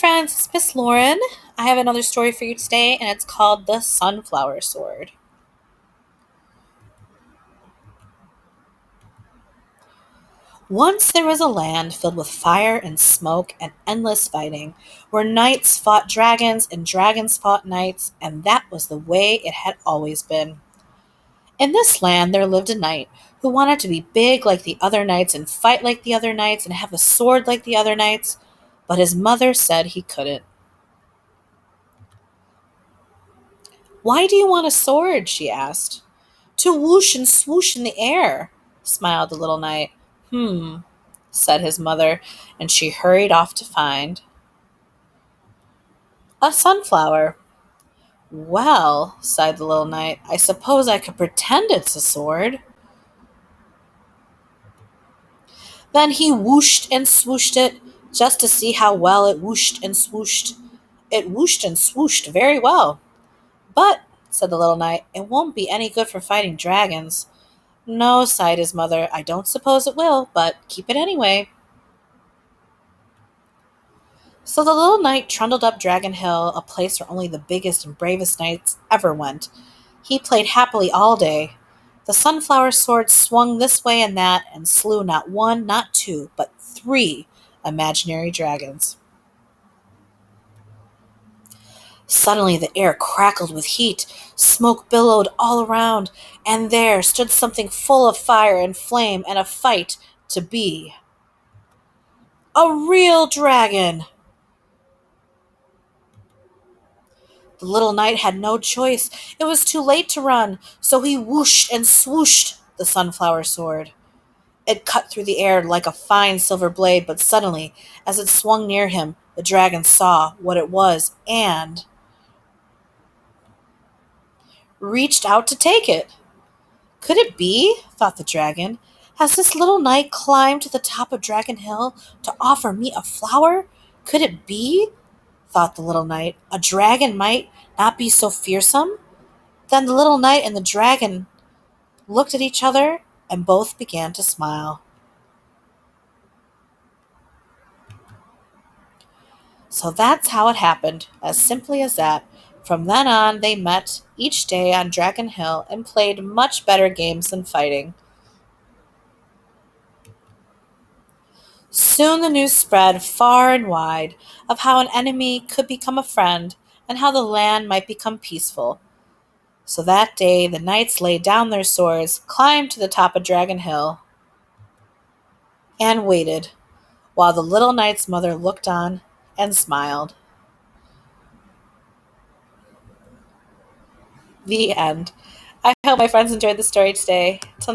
friends, it's Miss Lauren. I have another story for you today, and it's called The Sunflower Sword. Once there was a land filled with fire and smoke and endless fighting, where knights fought dragons and dragons fought knights, and that was the way it had always been. In this land there lived a knight who wanted to be big like the other knights and fight like the other knights and have a sword like the other knights, but his mother said he couldn't. "Why do you want a sword?" she asked. "To whoosh and swoosh in the air," smiled the little knight. Said his mother, and she hurried off to find a sunflower. "Well," sighed the little knight, "I suppose I could pretend it's a sword." Then he whooshed and swooshed it, just to see how well it whooshed and swooshed. It whooshed and swooshed very well. "But," said the little knight, "it won't be any good for fighting dragons." "No," sighed his mother, "I don't suppose it will, but keep it anyway." So the little knight trundled up Dragon Hill, a place where only the biggest and bravest knights ever went. He played happily all day. The sunflower sword swung this way and that, and slew not one, not two, but three imaginary dragons. Suddenly the air crackled with heat, smoke billowed all around, and there stood something full of fire and flame and a fight to be. A real dragon! The little knight had no choice. It was too late to run, so he whooshed and swooshed the sunflower sword. It cut through the air like a fine silver blade, but suddenly, as it swung near him, the dragon saw what it was and reached out to take it. "Could it be?" thought the dragon. "Has this little knight climbed to the top of Dragon Hill to offer me a flower? Could it be?" thought the little knight. "A dragon might not be so fearsome." Then the little knight and the dragon looked at each other, and both began to smile. So that's how it happened, as simply as that. From then on, they met each day on Dragon Hill and played much better games than fighting. Soon the news spread far and wide of how an enemy could become a friend and how the land might become peaceful. So that day, the knights laid down their swords, climbed to the top of Dragon Hill, and waited, while the little knight's mother looked on and smiled. The end. I hope my friends enjoyed the story today. Till